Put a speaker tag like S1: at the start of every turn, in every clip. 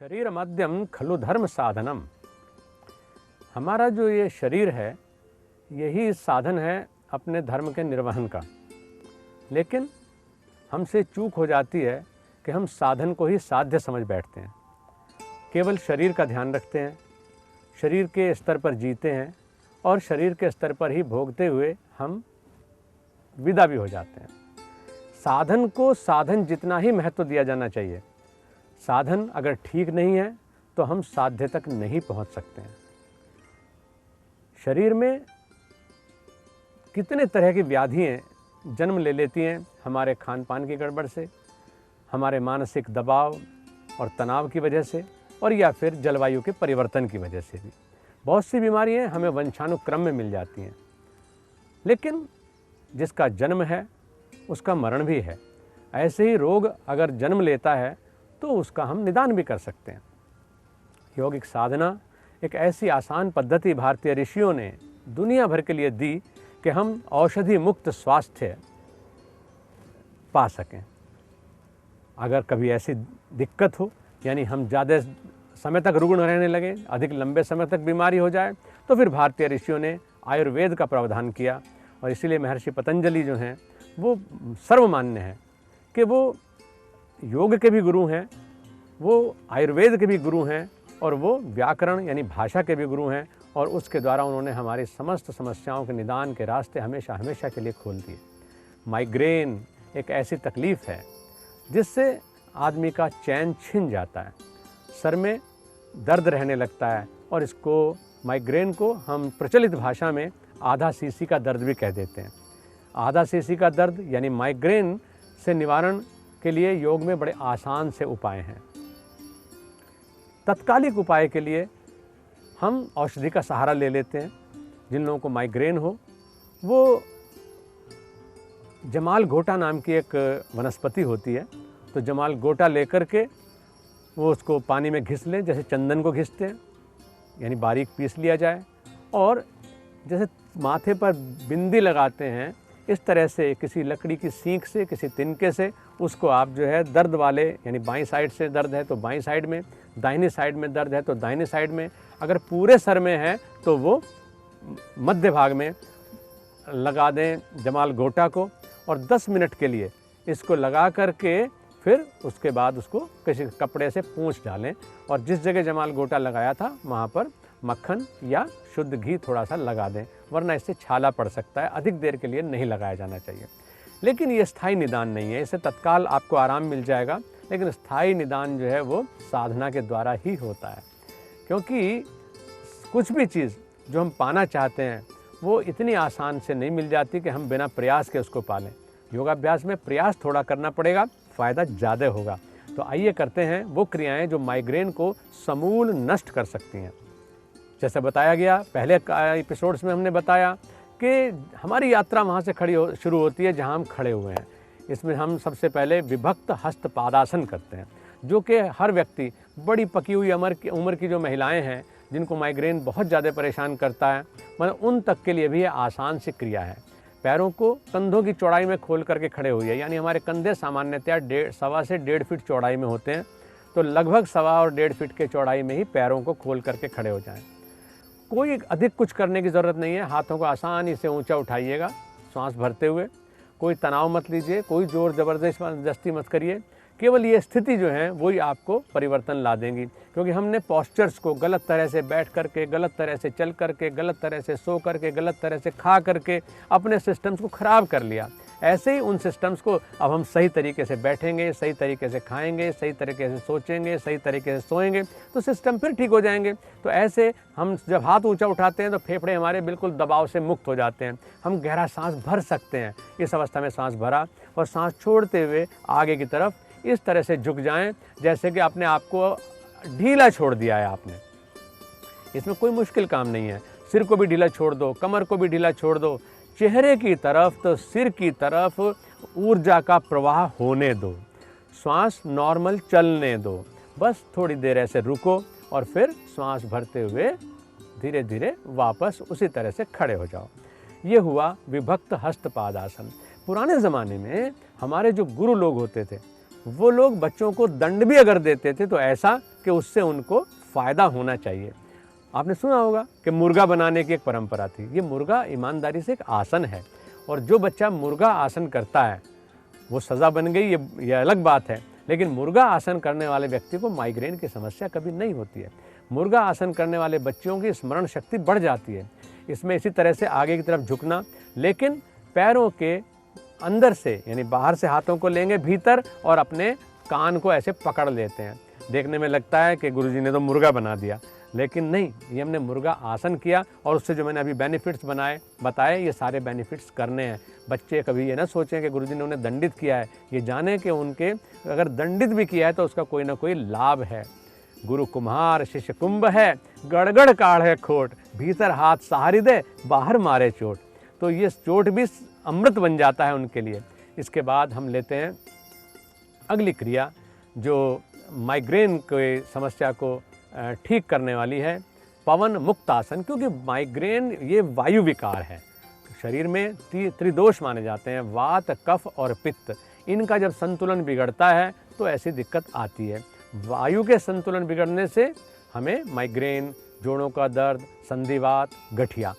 S1: शरीर मध्यम खलु धर्म साधनम। हमारा जो ये शरीर है यही साधन है अपने धर्म के निर्वहन का। लेकिन हमसे चूक हो जाती है कि हम साधन को ही साध्य समझ बैठते हैं, केवल शरीर का ध्यान रखते हैं, शरीर के स्तर पर जीते हैं और शरीर के स्तर पर ही भोगते हुए हम विदा भी हो जाते हैं। साधन को साधन जितना ही महत्व दिया जाना चाहिए। साधन अगर ठीक नहीं है तो हम साध्य तक नहीं पहुंच सकते हैं। शरीर में कितने तरह की व्याधियाँ जन्म ले लेती हैं हमारे खान पान की गड़बड़ से, हमारे मानसिक दबाव और तनाव की वजह से, और या फिर जलवायु के परिवर्तन की वजह से भी बहुत सी बीमारियाँ हमें वंशानुक्रम में मिल जाती हैं। लेकिन जिसका जन्म है उसका मरण भी है। ऐसे ही रोग अगर जन्म लेता है तो उसका हम निदान भी कर सकते हैं। यौगिक साधना एक ऐसी आसान पद्धति भारतीय ऋषियों ने दुनिया भर के लिए दी कि हम औषधि मुक्त स्वास्थ्य पा सकें। अगर कभी ऐसी दिक्कत हो, यानी हम ज़्यादा समय तक रुग्ण रहने लगे, अधिक लंबे समय तक बीमारी हो जाए, तो फिर भारतीय ऋषियों ने आयुर्वेद का प्रावधान किया। और इसीलिए महर्षि पतंजलि जो हैं वो सर्वमान्य है कि वो योग के भी गुरु हैं, वो आयुर्वेद के भी गुरु हैं, और वो व्याकरण यानी भाषा के भी गुरु हैं। और उसके द्वारा उन्होंने हमारी समस्त समस्याओं के निदान के रास्ते हमेशा हमेशा के लिए खोल दिए। माइग्रेन एक ऐसी तकलीफ़ है जिससे आदमी का चैन छिन जाता है, सर में दर्द रहने लगता है, और इसको माइग्रेन को हम प्रचलित भाषा में आधा सीसी का दर्द भी कह देते हैं। आधा सीसी का दर्द यानी माइग्रेन से निवारण के लिए योग में बड़े आसान से उपाय हैं। तत्कालिक उपाय के लिए हम औषधि का सहारा ले लेते हैं। जिन लोगों को माइग्रेन हो वो जमाल गोटा नाम की एक वनस्पति होती है, तो जमाल गोटा लेकर के वो उसको पानी में घिस लें, जैसे चंदन को घिसते हैं, यानी बारीक पीस लिया जाए। और जैसे माथे पर बिंदी लगाते हैं, इस तरह से किसी लकड़ी की सीख से, किसी तिनके से उसको आप जो है दर्द वाले, यानी बाईं साइड से दर्द है तो बाईं साइड में, दाहिनी साइड में दर्द है तो दाहिनी साइड में, अगर पूरे सर में है तो वो मध्य भाग में लगा दें जमाल गोटा को, और 10 मिनट के लिए इसको लगा करके फिर उसके बाद उसको किसी कपड़े से पोंछ डालें, और जिस जगह जमाल गोटा लगाया था वहाँ पर मक्खन या शुद्ध घी थोड़ा सा लगा दें, वरना इससे छाला पड़ सकता है। अधिक देर के लिए नहीं लगाया जाना चाहिए। लेकिन ये स्थायी निदान नहीं है, इससे तत्काल आपको आराम मिल जाएगा, लेकिन स्थायी निदान जो है वो साधना के द्वारा ही होता है। क्योंकि कुछ भी चीज़ जो हम पाना चाहते हैं वो इतनी आसान से नहीं मिल जाती कि हम बिना प्रयास के उसको पालें। योगाभ्यास में प्रयास थोड़ा करना पड़ेगा, फ़ायदा ज़्यादा होगा। तो आइए करते हैं वो क्रियाएं जो माइग्रेन को समूल नष्ट कर सकती हैं। जैसे बताया गया पहले एपिसोड्स में, हमने बताया कि हमारी यात्रा वहाँ से शुरू होती है जहाँ हम खड़े हुए हैं। इसमें हम सबसे पहले विभक्त हस्त पादासन करते हैं, जो कि हर व्यक्ति, बड़ी पकी हुई उम्र की जो महिलाएं हैं जिनको माइग्रेन बहुत ज़्यादा परेशान करता है, मतलब उन तक के लिए भी ये आसान सी क्रिया है। पैरों को कंधों की चौड़ाई में खोल करके खड़े हुए, यानी हमारे कंधे सामान्यतया 1.25 से 1.5 फीट चौड़ाई में होते हैं, तो लगभग 1.25 और 1.5 फीट के चौड़ाई में ही पैरों को खोल करके खड़े हो जाएं। कोई अधिक कुछ करने की ज़रूरत नहीं है। हाथों को आसानी से ऊंचा उठाइएगा सांस भरते हुए। कोई तनाव मत लीजिए, कोई ज़ोर ज़बरदस्ती मत करिए। केवल ये स्थिति जो है वही आपको परिवर्तन ला देंगी, क्योंकि हमने पॉस्चर्स को गलत तरह से बैठ करके, गलत तरह से चल करके, गलत तरह से सो करके, गलत तरह से खा करके अपने सिस्टम्स को ख़राब कर लिया। ऐसे ही उन सिस्टम्स को अब हम सही तरीके से बैठेंगे, सही तरीके से खाएंगे, सही तरीके से सोचेंगे, सही तरीके से सोएंगे तो सिस्टम फिर ठीक हो जाएंगे। तो ऐसे हम जब हाथ ऊंचा उठाते हैं तो फेफड़े हमारे बिल्कुल दबाव से मुक्त हो जाते हैं, हम गहरा सांस भर सकते हैं। इस अवस्था में सांस भरा और सांस छोड़ते हुए आगे की तरफ इस तरह से झुक जाएं जैसे कि अपने आप को ढीला छोड़ दिया है आपने। इसमें कोई मुश्किल काम नहीं है। सिर को भी ढीला छोड़ दो, कमर को भी ढीला छोड़ दो, चेहरे की तरफ तो सिर की तरफ ऊर्जा का प्रवाह होने दो, श्वास नॉर्मल चलने दो। बस थोड़ी देर ऐसे रुको और फिर श्वास भरते हुए धीरे धीरे वापस उसी तरह से खड़े हो जाओ। ये हुआ विभक्त हस्तपादासन। पुराने ज़माने में हमारे जो गुरु लोग होते थे वो लोग बच्चों को दंड भी अगर देते थे तो ऐसा कि उससे उनको फ़ायदा होना चाहिए। आपने सुना होगा कि मुर्गा बनाने की एक परंपरा थी। ये मुर्गा ईमानदारी से एक आसन है, और जो बच्चा मुर्गा आसन करता है वो सज़ा बन गई, ये अलग बात है, लेकिन मुर्गा आसन करने वाले व्यक्ति को माइग्रेन की समस्या कभी नहीं होती है। मुर्गा आसन करने वाले बच्चों की स्मरण शक्ति बढ़ जाती है। इसमें इसी तरह से आगे की तरफ झुकना, लेकिन पैरों के अंदर से, यानी बाहर से हाथों को लेंगे भीतर और अपने कान को ऐसे पकड़ लेते हैं। देखने में लगता है कि गुरुजी ने तो मुर्गा बना दिया, लेकिन नहीं, ये हमने मुर्गा आसन किया और उससे जो मैंने अभी बेनिफिट्स बताए, ये सारे बेनिफिट्स करने हैं। बच्चे कभी ये ना सोचें कि गुरुजी ने उन्हें दंडित किया है, ये जाने कि उनके अगर दंडित भी किया है तो उसका कोई ना कोई लाभ है। गुरु कुम्हार शिष्य कुंभ है, गड़गड़ काढ़े खोट, भीतर हाथ सहारी दे, बाहर मारे चोट। तो ये चोट भी अमृत बन जाता है उनके लिए। इसके बाद हम लेते हैं अगली क्रिया जो माइग्रेन की समस्या को ठीक करने वाली है, पवन मुक्त आसन। क्योंकि माइग्रेन ये वायु विकार है, शरीर में त्रिदोष माने जाते हैं, वात, कफ और पित्त। इनका जब संतुलन बिगड़ता है तो ऐसी दिक्कत आती है। वायु के संतुलन बिगड़ने से हमें माइग्रेन, जोड़ों का दर्द, संधिवात, गठिया,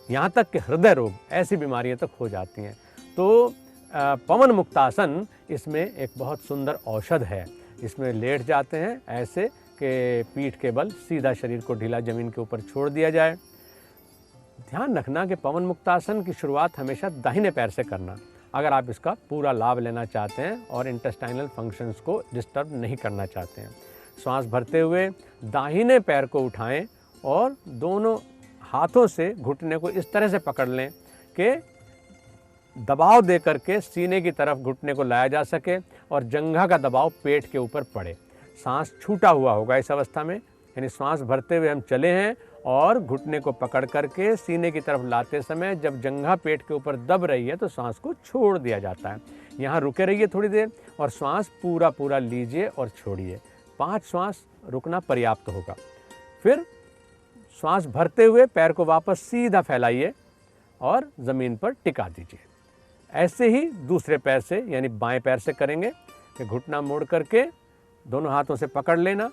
S1: यहाँ तक कि हृदय रोग, ऐसी बीमारियाँ तक हो जाती हैं। तो पवन मुक्तासन इसमें एक बहुत सुंदर औषध है। इसमें लेट जाते हैं ऐसे कि पीठ के बल सीधा शरीर को ढीला जमीन के ऊपर छोड़ दिया जाए। ध्यान रखना कि पवन मुक्तासन की शुरुआत हमेशा दाहिने पैर से करना, अगर आप इसका पूरा लाभ लेना चाहते हैं और इंटेस्टाइनल फंक्शंस को डिस्टर्ब नहीं करना चाहते हैं। श्वास भरते हुए दाहिने पैर को उठाएं और दोनों हाथों से घुटने को इस तरह से पकड़ लें कि दबाव दे करके सीने की तरफ घुटने को लाया जा सके और जंघा का दबाव पेट के ऊपर पड़े। सांस छूटा हुआ होगा इस अवस्था में, यानी श्वास भरते हुए हम चले हैं और घुटने को पकड़ करके सीने की तरफ लाते समय जब जंघा पेट के ऊपर दब रही है तो श्वास को छोड़ दिया जाता है। यहाँ रुके रहिए थोड़ी देर और श्वास पूरा लीजिए और छोड़िए। 5 श्वास रुकना पर्याप्त होगा। फिर श्वास भरते हुए पैर को वापस सीधा फैलाइए और ज़मीन पर टिका दीजिए। ऐसे ही दूसरे पैर से, यानी बाएं पैर से करेंगे कि घुटना मोड़ करके दोनों हाथों से पकड़ लेना,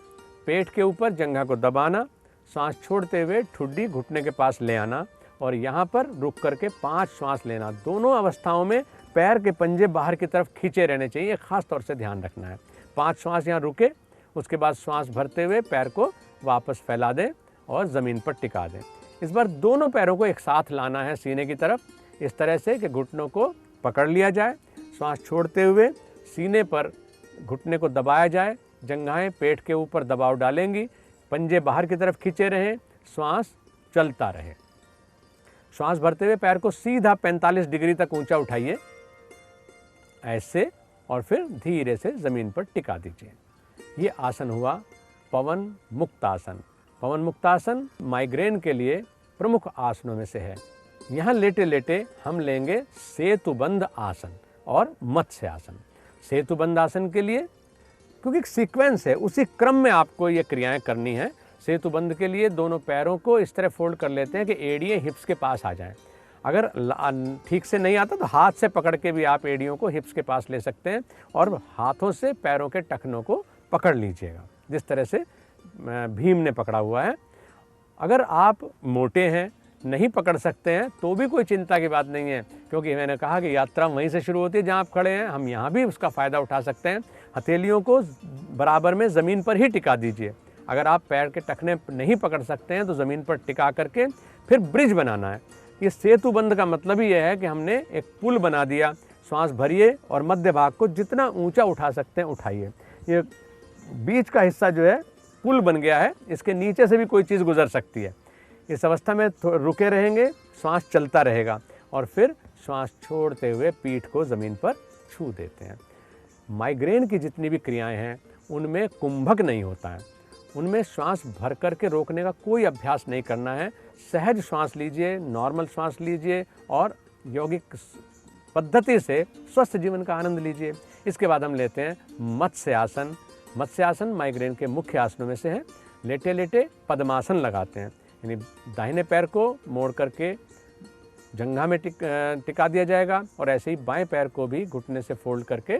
S1: पेट के ऊपर जंघा को दबाना, सांस छोड़ते हुए ठुड्डी घुटने के पास ले आना और यहाँ पर रुक करके 5 श्वास लेना। दोनों अवस्थाओं में पैर के पंजे बाहर की तरफ खींचे रहने चाहिए, खास तौर से ध्यान रखना है। 5 श्वास यहाँ रुके, उसके बाद श्वास भरते हुए पैर को वापस फैला दें और ज़मीन पर टिका दें। इस बार दोनों पैरों को एक साथ लाना है सीने की तरफ, इस तरह से कि घुटनों को पकड़ लिया जाए, श्वास छोड़ते हुए सीने पर घुटने को दबाया जाए, जंघाएं पेट के ऊपर दबाव डालेंगी, पंजे बाहर की तरफ खींचे रहें, श्वास चलता रहे। श्वास भरते हुए पैर को सीधा 45 डिग्री तक ऊंचा उठाइए ऐसे, और फिर धीरे से ज़मीन पर टिका दीजिए। ये आसन हुआ पवन मुक्तासन। पवन मुक्तासन माइग्रेन के लिए प्रमुख आसनों में से है। यहाँ लेटे लेटे हम लेंगे सेतुबंध आसन और मत्स्य आसन। सेतुबंध आसन के लिए, क्योंकि एक सीक्वेंस है, उसी क्रम में आपको ये क्रियाएं करनी है। सेतुबंध के लिए दोनों पैरों को इस तरह फोल्ड कर लेते हैं कि एड़ियाँ हिप्स के पास आ जाएं। अगर ठीक से नहीं आता तो हाथ से पकड़ के भी आप एड़ियों को हिप्स के पास ले सकते हैं और हाथों से पैरों के टखनों को पकड़ लीजिएगा, जिस तरह से भीम ने पकड़ा हुआ है। अगर आप मोटे हैं, नहीं पकड़ सकते हैं, तो भी कोई चिंता की बात नहीं है, क्योंकि मैंने कहा कि यात्रा वहीं से शुरू होती है जहाँ आप खड़े हैं। हम यहाँ भी उसका फ़ायदा उठा सकते हैं। हथेलियों को बराबर में ज़मीन पर ही टिका दीजिए। अगर आप पैर के टखने नहीं पकड़ सकते हैं तो ज़मीन पर टिका करके फिर ब्रिज बनाना है। ये सेतुबंध का मतलब ही यह है कि हमने एक पुल बना दिया। श्वास भरिए और मध्य भाग को जितना ऊंचा उठा सकते हैं उठाइए। ये बीच का हिस्सा जो है पुल बन गया है, इसके नीचे से भी कोई चीज़ गुजर सकती है। इस अवस्था में रुके रहेंगे, श्वास चलता रहेगा और फिर श्वास छोड़ते हुए पीठ को ज़मीन पर छू देते हैं। माइग्रेन की जितनी भी क्रियाएं हैं उनमें कुंभक नहीं होता है, उनमें श्वास भर करके रोकने का कोई अभ्यास नहीं करना है। सहज श्वास लीजिए, नॉर्मल श्वास लीजिए और यौगिक पद्धति से स्वस्थ जीवन का आनंद लीजिए। इसके बाद हम लेते हैं मत्स्य आसन। मत्स्य आसन माइग्रेन के मुख्य आसनों में से है। लेटे लेटे पद्मासन लगाते हैं, यानी दाहिने पैर को मोड़ करके जंघा में टिका दिया जाएगा और ऐसे ही बाएं पैर को भी घुटने से फोल्ड करके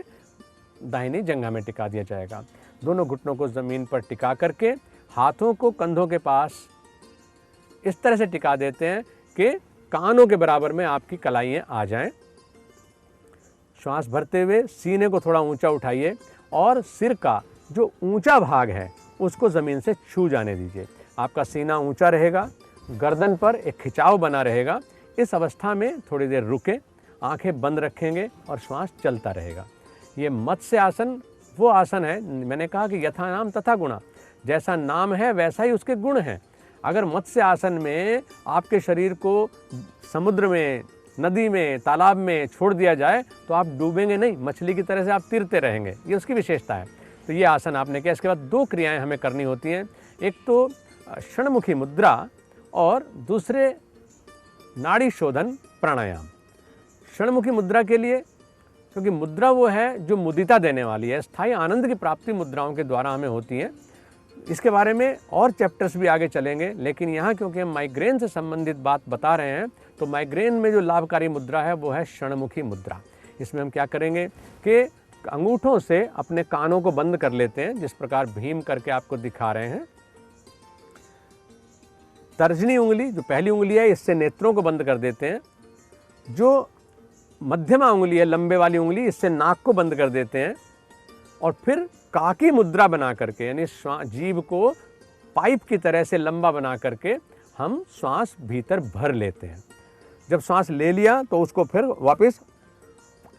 S1: दाहिनी जंघा में टिका दिया जाएगा। दोनों घुटनों को ज़मीन पर टिका करके हाथों को कंधों के पास इस तरह से टिका देते हैं कि कानों के बराबर में आपकी कलाइयाँ आ जाएं। श्वास भरते हुए सीने को थोड़ा ऊंचा उठाइए और सिर का जो ऊंचा भाग है उसको ज़मीन से छू जाने दीजिए। आपका सीना ऊंचा रहेगा, गर्दन पर एक खिंचाव बना रहेगा। इस अवस्था में थोड़ी देर रुकें, आंखें बंद रखेंगे और श्वास चलता रहेगा। ये मत्स्य आसन वो आसन है, मैंने कहा कि यथा नाम तथा गुणा, जैसा नाम है वैसा ही उसके गुण हैं। अगर मत्स्य आसन में आपके शरीर को समुद्र में, नदी में, तालाब में छोड़ दिया जाए तो आप डूबेंगे नहीं, मछली की तरह से आप तैरते रहेंगे। ये उसकी विशेषता है। तो ये आसन आपने किया। इसके बाद दो क्रियाएं हमें करनी होती हैं, एक तो क्षणमुखी मुद्रा और दूसरे नाड़ी शोधन प्राणायाम। क्षणमुखी मुद्रा के लिए, क्योंकि मुद्रा वो है जो मुदिता देने वाली है, स्थायी आनंद की प्राप्ति मुद्राओं के द्वारा हमें होती है। इसके बारे में और चैप्टर्स भी आगे चलेंगे, लेकिन यहाँ क्योंकि हम माइग्रेन से संबंधित बात बता रहे हैं तो माइग्रेन में जो लाभकारी मुद्रा है वो है क्षणमुखी मुद्रा। इसमें हम क्या करेंगे कि अंगूठों से अपने कानों को बंद कर लेते हैं, जिस प्रकार भीम करके आपको दिखा रहे हैं। तर्जनी उंगली जो पहली उंगली है इससे नेत्रों को बंद कर देते हैं। जो मध्यमा उंगली है, लंबे वाली उंगली, इससे नाक को बंद कर देते हैं। और फिर काकी मुद्रा बना करके, यानी जीभ को पाइप की तरह से लंबा बना करके हम श्वास भीतर भर लेते हैं। जब श्वास ले लिया तो उसको फिर वापस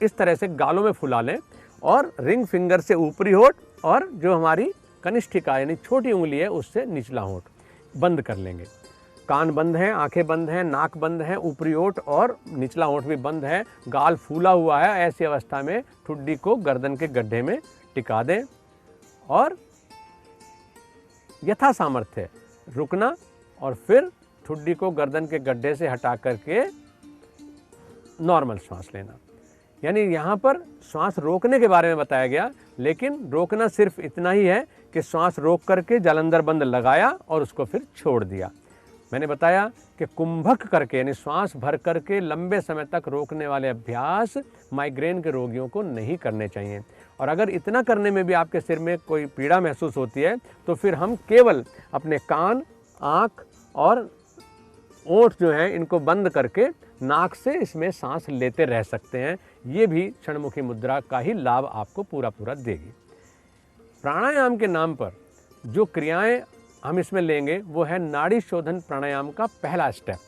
S1: इस तरह से गालों में फुला लें और रिंग फिंगर से ऊपरी होंठ और जो हमारी कनिष्ठिका यानी छोटी उंगली है उससे निचला होंठ बंद कर लेंगे। कान बंद हैं, आंखें बंद हैं, नाक बंद है, ऊपरी होंठ और निचला होंठ भी बंद है, गाल फूला हुआ है। ऐसी अवस्था में ठुड्डी को गर्दन के गड्ढे में टिका दें और यथा सामर्थ्य रुकना और फिर ठुड्डी को गर्दन के गड्ढे से हटा करके नॉर्मल श्वास लेना। यानी यहाँ पर श्वास रोकने के बारे में बताया गया, लेकिन रोकना सिर्फ इतना ही है कि श्वास रोक करके जालंधर बंद लगाया और उसको फिर छोड़ दिया। मैंने बताया कि कुंभक करके यानी श्वास भर करके लंबे समय तक रोकने वाले अभ्यास माइग्रेन के रोगियों को नहीं करने चाहिए। और अगर इतना करने में भी आपके सिर में कोई पीड़ा महसूस होती है तो फिर हम केवल अपने कान, आँख और ओंठ जो हैं इनको बंद करके नाक से इसमें सांस लेते रह सकते हैं। ये भी क्षणमुखी मुद्रा का ही लाभ आपको पूरा देगी। प्राणायाम के नाम पर जो क्रियाएं हम इसमें लेंगे वो है नाड़ी शोधन प्राणायाम का पहला स्टेप।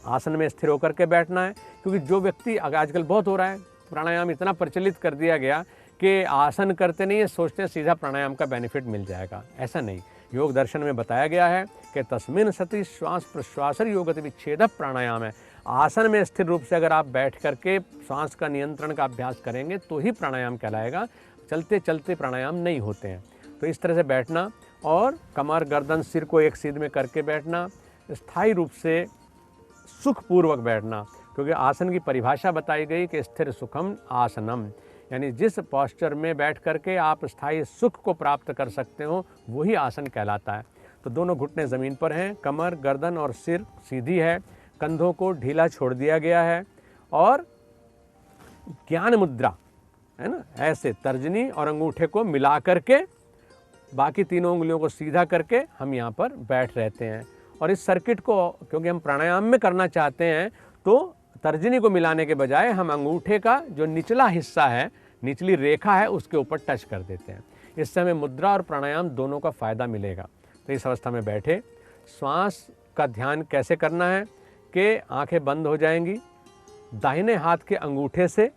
S1: आसन में स्थिर होकर के बैठना है, क्योंकि जो व्यक्ति आजकल बहुत हो रहा है, प्राणायाम इतना प्रचलित कर दिया गया कि आसन करते नहीं है, सोचते हैं सीधा प्राणायाम का बेनिफिट मिल जाएगा। ऐसा नहीं। योग दर्शन में बताया गया है कि तस्मिन् सति श्वास प्रश्वासर योगति विच्छेद प्राणायाम है। आसन में स्थिर रूप से अगर आप बैठ करके श्वास का नियंत्रण का अभ्यास करेंगे तो ही प्राणायाम कहलाएगा। चलते चलते प्राणायाम नहीं होते हैं। तो इस तरह से बैठना और कमर, गर्दन, सिर को एक सीध में करके बैठना, स्थायी रूप से सुखपूर्वक बैठना, क्योंकि आसन की परिभाषा बताई गई कि स्थिर सुखम आसनम, यानी जिस पॉस्चर में बैठ करके आप स्थायी सुख को प्राप्त कर सकते हो वही आसन कहलाता है। तो दोनों घुटने ज़मीन पर हैं, कमर, गर्दन और सिर सीधी है, कंधों को ढीला छोड़ दिया गया है और ज्ञान मुद्रा है ना, ऐसे तर्जनी और अंगूठे को मिला करके बाकी तीनों उंगलियों को सीधा करके हम यहाँ पर बैठ रहते हैं। और इस सर्किट को क्योंकि हम प्राणायाम में करना चाहते हैं तो तर्जनी को मिलाने के बजाय हम अंगूठे का जो निचला हिस्सा है, निचली रेखा है, उसके ऊपर टच कर देते हैं। इससे हमें मुद्रा और प्राणायाम दोनों का फ़ायदा मिलेगा। तो इस अवस्था में बैठे श्वास का ध्यान कैसे करना है कि आंखें बंद हो जाएंगी, दाहिने हाथ के अंगूठे से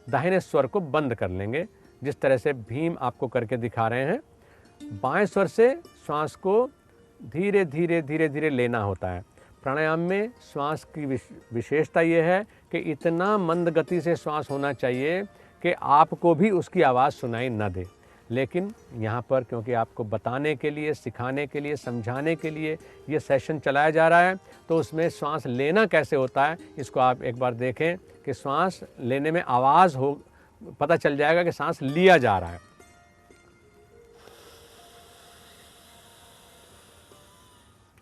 S1: दाहिने स्वर को बंद कर लेंगे, जिस तरह से भीम आपको करके दिखा रहे हैं। बाएं स्वर से श्वास को धीरे धीरे धीरे धीरे लेना होता है। प्राणायाम में श्वास की विशेषता ये है कि इतना मंद गति से श्वास होना चाहिए कि आपको भी उसकी आवाज़ सुनाई न दे। लेकिन यहाँ पर क्योंकि आपको बताने के लिए, सिखाने के लिए, समझाने के लिए ये सेशन चलाया जा रहा है, तो उसमें श्वास लेना कैसे होता है इसको आप एक बार देखें कि श्वास लेने में आवाज़ हो, पता चल जाएगा कि सांस लिया जा रहा है।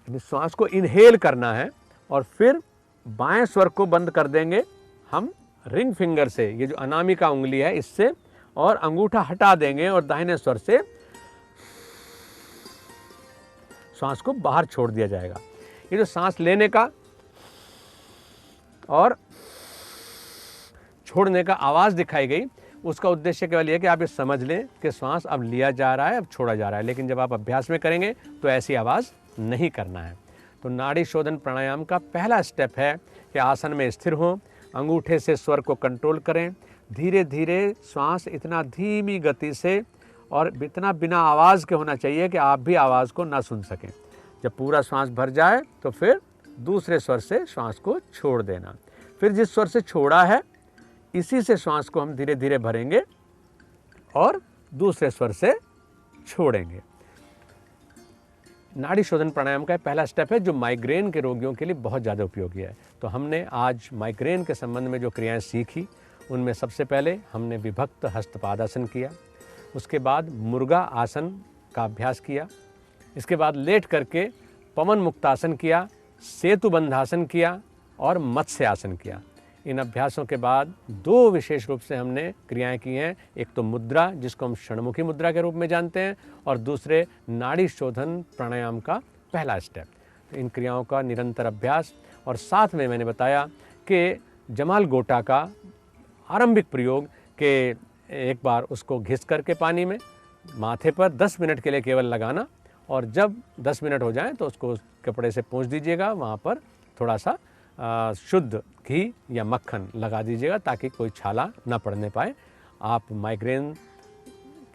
S1: श्वास को इनहेल करना है और फिर बाएं स्वर को बंद कर देंगे हम रिंग फिंगर से, ये जो अनामिका उंगली है इससे, और अंगूठा हटा देंगे और दाहिने स्वर से श्वास को बाहर छोड़ दिया जाएगा। ये जो सांस लेने का और छोड़ने का आवाज़ दिखाई गई, उसका उद्देश्य केवल ये कि आप ये समझ लें कि श्वास अब लिया जा रहा है, अब छोड़ा जा रहा है। लेकिन जब आप अभ्यास में करेंगे तो ऐसी आवाज़ नहीं करना है। तो नाड़ी शोधन प्राणायाम का पहला स्टेप है कि आसन में स्थिर हों, अंगूठे से स्वर को कंट्रोल करें, धीरे धीरे श्वास इतना धीमी गति से और इतना बिना आवाज़ के होना चाहिए कि आप भी आवाज़ को ना सुन सकें। जब पूरा श्वास भर जाए तो फिर दूसरे स्वर से श्वास को छोड़ देना। फिर जिस स्वर से छोड़ा है इसी से श्वास को हम धीरे धीरे भरेंगे और दूसरे स्वर से छोड़ेंगे। नाड़ी शोधन प्राणायाम का पहला स्टेप है जो माइग्रेन के रोगियों के लिए बहुत ज़्यादा उपयोगी है। तो हमने आज माइग्रेन के संबंध में जो क्रियाएं सीखी, उनमें सबसे पहले हमने विभक्त हस्तपादासन किया, उसके बाद मुर्गा आसन का अभ्यास किया, इसके बाद लेट करके पवन मुक्तासन किया, सेतु बंधासन किया और मत्स्य आसन किया। इन अभ्यासों के बाद दो विशेष रूप से हमने क्रियाएं की हैं, एक तो मुद्रा जिसको हम षणमुखी मुद्रा के रूप में जानते हैं, और दूसरे नाड़ी शोधन प्राणायाम का पहला स्टेप। तो इन क्रियाओं का निरंतर अभ्यास, और साथ में मैंने बताया कि जमाल गोटा का आरंभिक प्रयोग के एक बार उसको घिस करके पानी में माथे पर 10 मिनट के लिए केवल लगाना, और जब 10 मिनट हो जाएं तो उसको कपड़े से पोंछ दीजिएगा, वहाँ पर थोड़ा सा शुद्ध घी या मक्खन लगा दीजिएगा ताकि कोई छाला ना पड़ने पाए। आप माइग्रेन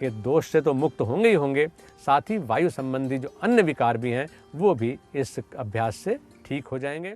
S1: के दोष से तो मुक्त होंगे ही होंगे, साथ ही वायु संबंधी जो अन्य विकार भी हैं वो भी इस अभ्यास से ठीक हो जाएंगे।